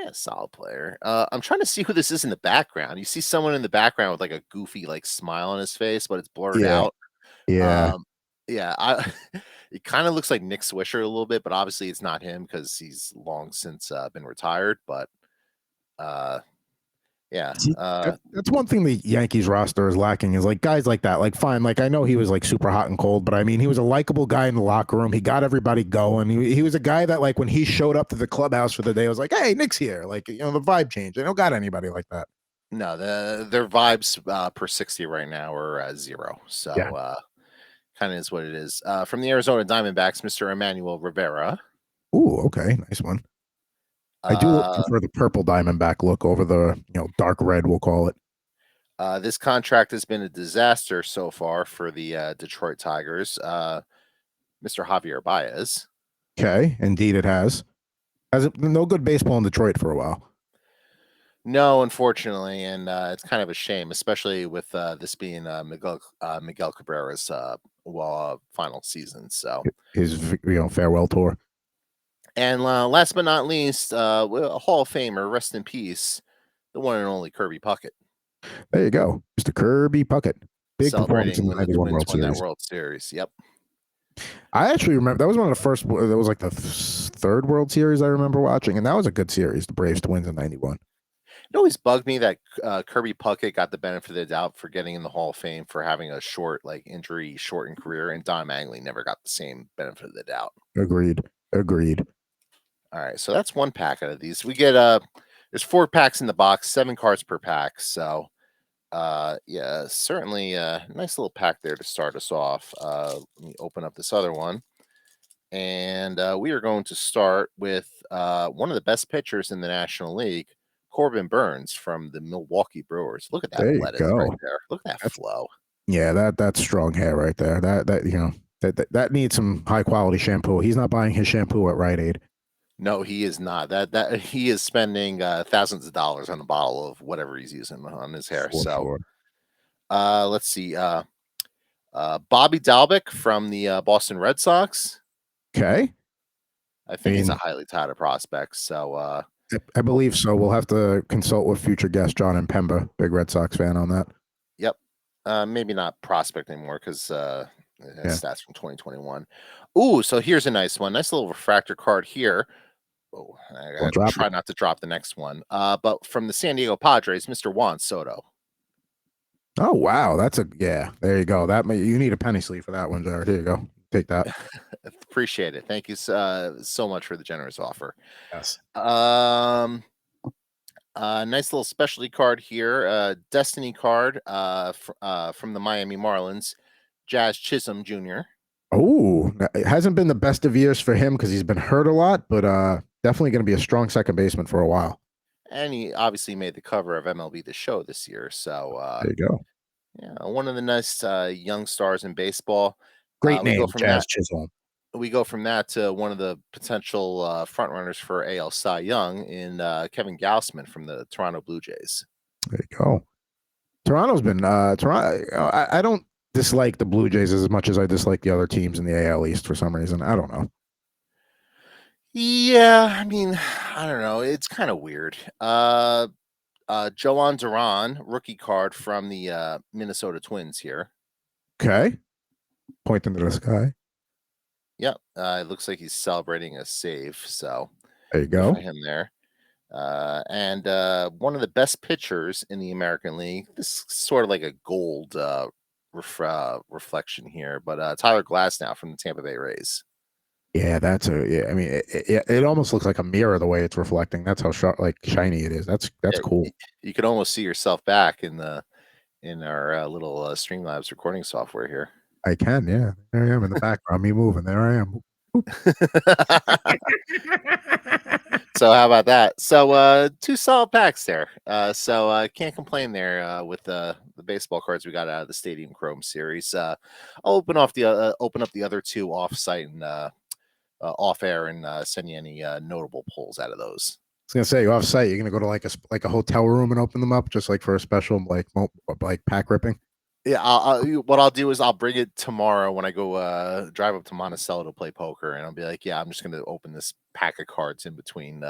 [SPEAKER 2] Yeah, solid player. I'm trying to see who this is in the background. You see someone in the background with like a goofy like smile on his face, but it's blurred
[SPEAKER 1] Yeah,
[SPEAKER 2] out.
[SPEAKER 1] yeah.
[SPEAKER 2] Yeah, it kind of looks like Nick Swisher a little bit, but obviously it's not him because he's long since been retired. But yeah,
[SPEAKER 1] See, that's one thing the Yankees roster is lacking is like guys like that. Like, fine, like I know he was like super hot and cold, but I mean, he was a likable guy in the locker room. He got everybody going. He was a guy that like when he showed up to the clubhouse for the day, I was like, hey, Nick's here. Like, the vibe changed. They don't got anybody like that.
[SPEAKER 2] no, their vibes per 60 right now are 0. So
[SPEAKER 1] Yeah.
[SPEAKER 2] kind of is what it is. From the Arizona Diamondbacks, Mr. Emmanuel Rivera.
[SPEAKER 1] Ooh, okay, nice one. I do prefer the purple Diamondback look over the dark red. We'll call it.
[SPEAKER 2] This contract has been a disaster so far for the Detroit Tigers. Mr. Javier Baez.
[SPEAKER 1] Okay, indeed it has. No good baseball in Detroit for a while.
[SPEAKER 2] No, unfortunately, and it's kind of a shame, especially with this being Miguel Cabrera's final season. So
[SPEAKER 1] His farewell tour.
[SPEAKER 2] and last but not least, a Hall of Famer, rest in peace, the one and only Kirby Puckett.
[SPEAKER 1] There you go, Mr. Kirby Puckett. Big performance
[SPEAKER 2] Celebrating
[SPEAKER 1] in the
[SPEAKER 2] when the
[SPEAKER 1] 91
[SPEAKER 2] Twins
[SPEAKER 1] World
[SPEAKER 2] won that
[SPEAKER 1] Series.
[SPEAKER 2] World Series. Yep.
[SPEAKER 1] I actually remember that was one of the first. That was like the third World Series I remember watching, and that was a good series. The Braves Twins in '91.
[SPEAKER 2] It always bugged me that Kirby Puckett got the benefit of the doubt for getting in the Hall of Fame for having a short, like injury shortened career, and Don Mattingly never got the same benefit of the doubt.
[SPEAKER 1] Agreed.
[SPEAKER 2] All right, so that's one pack out of these. We get there's 4 packs in the box, 7 cards per pack. So yeah, certainly a nice little pack there to start us off. Let me open up this other one. And we are going to start with one of the best pitchers in the National League, Corbin Burns from the Milwaukee Brewers. Look at that
[SPEAKER 1] There you
[SPEAKER 2] lettuce
[SPEAKER 1] go.
[SPEAKER 2] right there. Look at that flow.
[SPEAKER 1] Yeah, that's strong hair right there. That needs some high quality shampoo. He's not buying his shampoo at Rite Aid.
[SPEAKER 2] No, he is not. That he is spending thousands of dollars on a bottle of whatever he's using on his hair.
[SPEAKER 1] Sure.
[SPEAKER 2] Let's see. Bobby Dalbec from the Boston Red Sox.
[SPEAKER 1] Okay.
[SPEAKER 2] I think he's a highly touted prospect. So
[SPEAKER 1] I believe so. We'll have to consult with future guest John and Pemba, big Red Sox fan, on that.
[SPEAKER 2] Yep. Maybe not prospect anymore because it has
[SPEAKER 1] Yeah.
[SPEAKER 2] stats from 2021. Ooh, so here's a nice one. Nice little refractor card here. Oh, I
[SPEAKER 1] Don't
[SPEAKER 2] gotta
[SPEAKER 1] drop it.
[SPEAKER 2] try not to drop the next one. But from the San Diego Padres, Mr. Juan Soto.
[SPEAKER 1] Oh wow, that's a yeah. There you go. You need a penny sleeve for that one, Jared. Here you go. Take that.
[SPEAKER 2] Appreciate it. Thank you so much for the generous offer.
[SPEAKER 1] Yes.
[SPEAKER 2] Um, nice little specialty card here. Destiny card from the Miami Marlins, Jazz Chisholm Jr.
[SPEAKER 1] Oh, it hasn't been the best of years for him because he's been hurt a lot, but definitely going to be a strong second baseman for a while.
[SPEAKER 2] And he obviously made the cover of MLB The Show this year. So,
[SPEAKER 1] There you go.
[SPEAKER 2] yeah, one of the nice young stars in baseball.
[SPEAKER 1] Great
[SPEAKER 2] We go
[SPEAKER 1] name,
[SPEAKER 2] from
[SPEAKER 1] Jazz
[SPEAKER 2] that.
[SPEAKER 1] Chisholm.
[SPEAKER 2] We go from that to one of the potential front runners for AL Cy Young in Kevin Gausman from the Toronto Blue Jays.
[SPEAKER 1] There you go. Toronto's been Toronto. I don't dislike the Blue Jays as much as I dislike the other teams in the AL East for some reason. I don't know.
[SPEAKER 2] Yeah, I mean, I don't know. It's kind of weird. Joan Duran, rookie card from the Minnesota Twins here.
[SPEAKER 1] Okay, pointing to the sky.
[SPEAKER 2] Yep, it looks like he's celebrating a save. So
[SPEAKER 1] There you
[SPEAKER 2] good
[SPEAKER 1] go.
[SPEAKER 2] for him there. And one of the best pitchers in the American League. This is sort of like a gold reflection here, but Tyler Glasnow from the Tampa Bay Rays.
[SPEAKER 1] Yeah, that's a yeah. I mean, it almost looks like a mirror the way it's reflecting. That's how like shiny it is. That's
[SPEAKER 2] Yeah,
[SPEAKER 1] cool.
[SPEAKER 2] you can almost see yourself back in our little Streamlabs recording software here.
[SPEAKER 1] I can, yeah. There I am in the background, me moving. There I am.
[SPEAKER 2] So how about that? So two solid packs there. So can't complain there with the baseball cards we got out of the Stadium Chrome series. I'll open up the other two off site and off air and send you any notable pulls out of those.
[SPEAKER 1] I was gonna say off site. You're gonna go to like a hotel room and open them up just like for a special like pack ripping.
[SPEAKER 2] Yeah, what I'll do is I'll bring it tomorrow when I go drive up to Monticello to play poker, and I'll be like, yeah, I'm just gonna open this pack of cards in between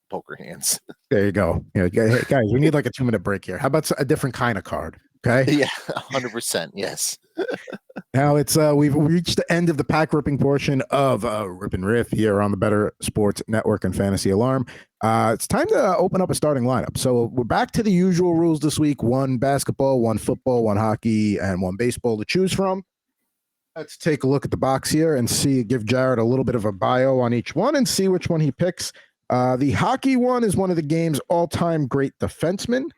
[SPEAKER 2] poker hands.
[SPEAKER 1] There you go. Yeah, hey, guys, we need like a 2-minute break here. How about a different kind of card? Okay.
[SPEAKER 2] Yeah, 100%. Yes.
[SPEAKER 1] Now it's we've reached the end of the pack ripping portion of Rip N Riff here on the Better Sports Network and Fantasy Alarm. It's time to open up a starting lineup. So we're back to the usual rules this week: 1 basketball, 1 football, 1 hockey, and 1 baseball to choose from. Let's take a look at the box here and give Jared a little bit of a bio on each one and see which one he picks. The hockey one is one of the game's all-time great defensemen.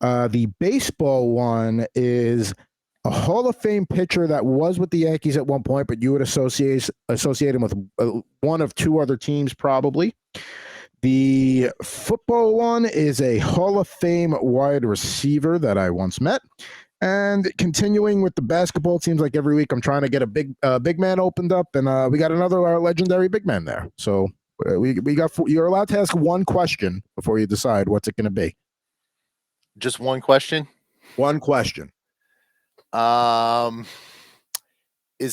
[SPEAKER 1] The baseball one is a Hall of Fame pitcher that was with the Yankees at one point, but you would associate him with one of 2 other teams probably. The football one is a Hall of Fame wide receiver that I once met. And continuing with the basketball, it seems like every week I'm trying to get a big man opened up, and we got another legendary big man there. So you're allowed to ask 1 question before you decide what's it going to be.
[SPEAKER 2] Just 1 question.
[SPEAKER 1] 1 question.
[SPEAKER 2] Is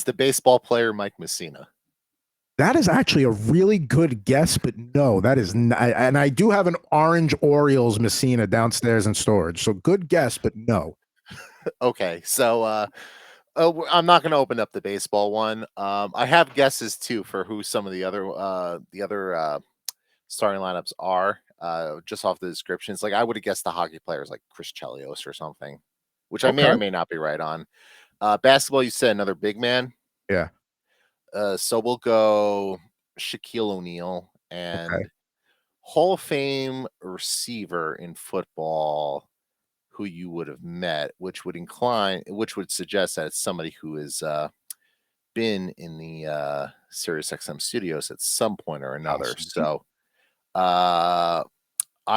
[SPEAKER 2] the baseball player Mike Messina?
[SPEAKER 1] That is actually a really good guess, but no, that is not. And I do have an orange Orioles Messina downstairs in storage. So good guess, but no.
[SPEAKER 2] Okay, so I'm not going to open up the baseball one. I have guesses too for who some of the other starting lineups are. Just off the descriptions, like I would have guessed the hockey players like Chris Chelios or something, which I may or may not be right on. Basketball, you said another big man.
[SPEAKER 1] Yeah.
[SPEAKER 2] So we'll go Shaquille O'Neal and Hall of Fame receiver in football who you would have met, which would suggest that it's somebody who has been in the Sirius XM studios at some point or another.
[SPEAKER 1] Awesome.
[SPEAKER 2] So I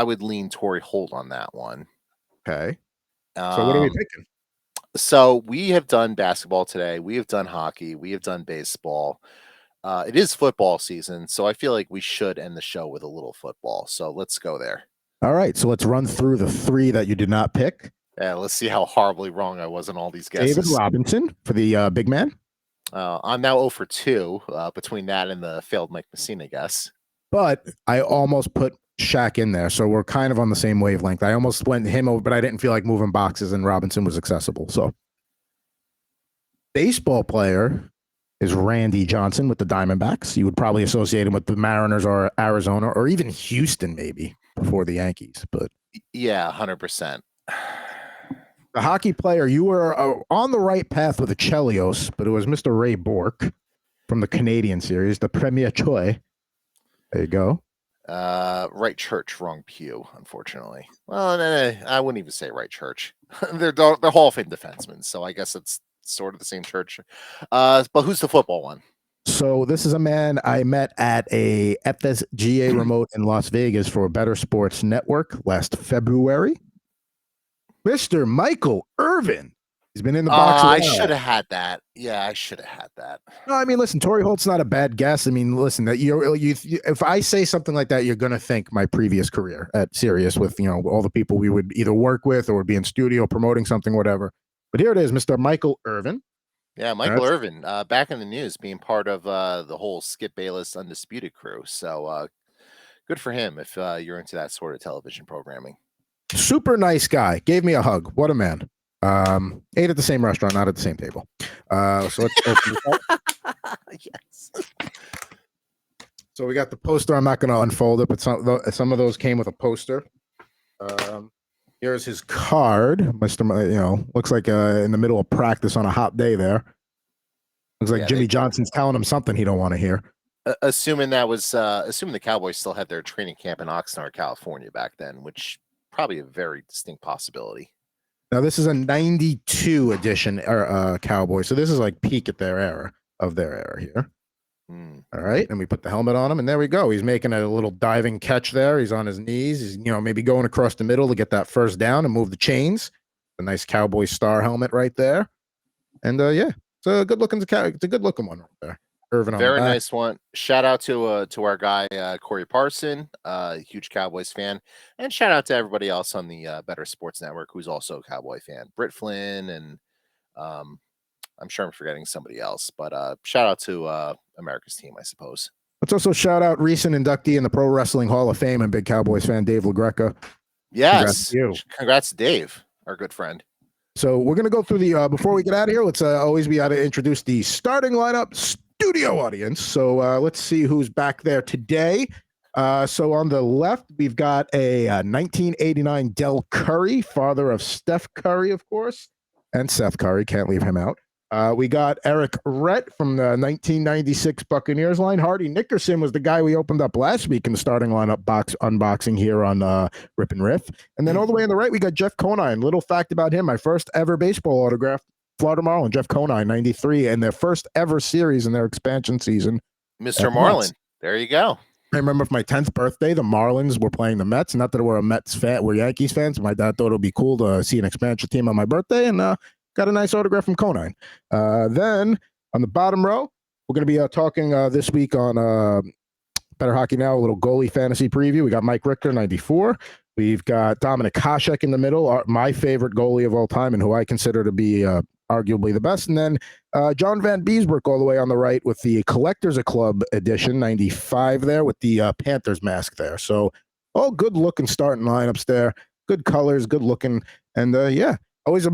[SPEAKER 2] would lean Torrey Holt on that one.
[SPEAKER 1] Okay. So what are we picking?
[SPEAKER 2] So we have done basketball today. We have done hockey. We have done baseball. It is football season, so I feel like we should end the show with a little football. So let's go there.
[SPEAKER 1] All right. So let's run through the 3 that you did not pick.
[SPEAKER 2] Yeah, let's see how horribly wrong I was on all these guesses.
[SPEAKER 1] David Robinson for the big man.
[SPEAKER 2] I'm now 0 for 2 between that and the failed Mike Messina guess.
[SPEAKER 1] But I almost put Shaq in there, so we're kind of on the same wavelength. I almost went him over, but I didn't feel like moving boxes, and Robinson was accessible. So, baseball player is Randy Johnson with the Diamondbacks. You would probably associate him with the Mariners or Arizona or even Houston, maybe before the Yankees. But
[SPEAKER 2] yeah, 100%.
[SPEAKER 1] The hockey player, you were on the right path with a Chelios, but it was Mr. Ray Bork from the Canadian series, the Premier Choi. There you go.
[SPEAKER 2] Right church, wrong pew, unfortunately. Well, no, I wouldn't even say right church. they're Hall of Fame defensemen, so I guess it's sort of the same church. But who's the football one?
[SPEAKER 1] So this is a man I met at a FSGA remote in Las Vegas for Better Sports Network last February. Mr. Michael Irvin. He's been in the box.
[SPEAKER 2] I should have had that. Yeah, I should have had that.
[SPEAKER 1] No, I mean, listen, Torrey Holt's not a bad guess. I mean, listen, that you if I say something like that, you're gonna think my previous career at Sirius with all the people we would either work with or would be in studio promoting something, whatever. But here it is, Mr. Michael Irvin.
[SPEAKER 2] Yeah, Michael Irvin, back in the news, being part of the whole Skip Bayless Undisputed crew. So good for him if you're into that sort of television programming.
[SPEAKER 1] Super nice guy. Gave me a hug. What a man. Ate at the same restaurant, not at the same table. So let's open this up.
[SPEAKER 2] Yes.
[SPEAKER 1] So we got the poster. I'm not going to unfold it, but some of those came with a poster. Here's his card, Mr. Looks like in the middle of practice on a hot day there. Looks like Jimmy Johnson's telling him something he don't want to hear.
[SPEAKER 2] Assuming the Cowboys still had their training camp in Oxnard, California back then, which probably a very distinct possibility.
[SPEAKER 1] Now this is a 92 edition Cowboy, so this is like peak at their era here. All right, and we put the helmet on him, and there we go. He's making a little diving catch there. He's on his knees. He's maybe going across the middle to get that first down and move the chains. A nice Cowboy star helmet right there, and it's a good looking one right there. Irvin,
[SPEAKER 2] very nice one. Shout out to our guy Corey Parson, huge Cowboys fan, and shout out to everybody else on the Better Sports Network who's also a Cowboy fan. Britt Flynn, and I'm sure I'm forgetting somebody else, but shout out to America's team, I suppose.
[SPEAKER 1] Let's also shout out recent inductee in the Pro Wrestling Hall of Fame and big Cowboys fan, Dave LaGreca.
[SPEAKER 2] Yes, congrats to Dave, our good friend.
[SPEAKER 1] So we're gonna go through the before we get out of here. Let's we got to introduce the starting lineup. Studio audience. So let's see who's back there today. So on the left, we've got a 1989 Del Curry, father of Steph Curry, of course, and Seth Curry. Can't leave him out. We got Eric Rett from the 1996 Buccaneers line. Hardy Nickerson was the guy we opened up last week in the starting lineup box unboxing here on Rip N Riff. And then all the way on the right, we got Jeff Conine. Little fact about him, my first ever baseball autograph. Florida Marlin, Jeff Conine, 93, and their first ever series in their expansion season.
[SPEAKER 2] Mr. Marlin, there you go.
[SPEAKER 1] I remember for my 10th birthday, the Marlins were playing the Mets. Not that we're a Mets fan, we're Yankees fans. My dad thought it would be cool to see an expansion team on my birthday, and got a nice autograph from Conine. Then on the bottom row, we're going to be talking this week on Better Hockey Now, a little goalie fantasy preview. We got Mike Richter, 94. We've got Dominic Hasek in the middle, my favorite goalie of all time, and who I consider to be arguably the best. And then John Van Beesbrook all the way on the right with the Collectors Club edition, 95 there with the Panthers mask there. So all good looking starting lineups there. Good colors, good looking. And always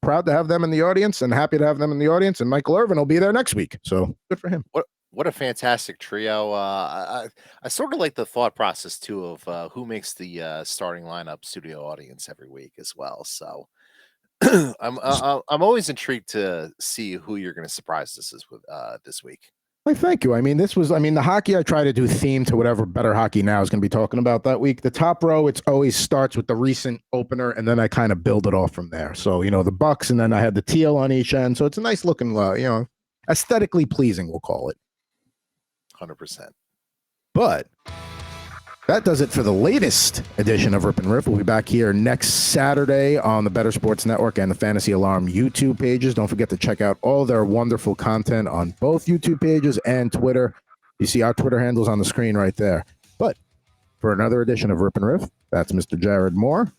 [SPEAKER 1] proud to have them in the audience and happy to have them in the audience. And Michael Irvin will be there next week. So good for him.
[SPEAKER 2] What a fantastic trio. I sort of like the thought process too of who makes the starting lineup studio audience every week as well. So I'm always intrigued to see who you're going to surprise us with this week.
[SPEAKER 1] Well, thank you. I mean, the hockey I try to do theme to whatever Better Hockey Now is going to be talking about that week. The top row, it's always starts with the recent opener, and then I kind of build it off from there. So, the Bucks, and then I had the teal on each end. So it's a nice looking, aesthetically pleasing, we'll call it.
[SPEAKER 2] 100%.
[SPEAKER 1] But that does it for the latest edition of Rip N Riff. We'll be back here next Saturday on the Better Sports Network and the Fantasy Alarm YouTube pages. Don't forget to check out all their wonderful content on both YouTube pages and Twitter. You see our Twitter handles on the screen right there. But for another edition of Rip N Riff, that's Mr. Jared Moore.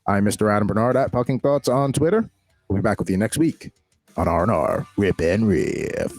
[SPEAKER 1] I'm Mr. Adam Bernard at Pucking Thoughts on Twitter. We'll be back with you next week on R&R Rip N Riff.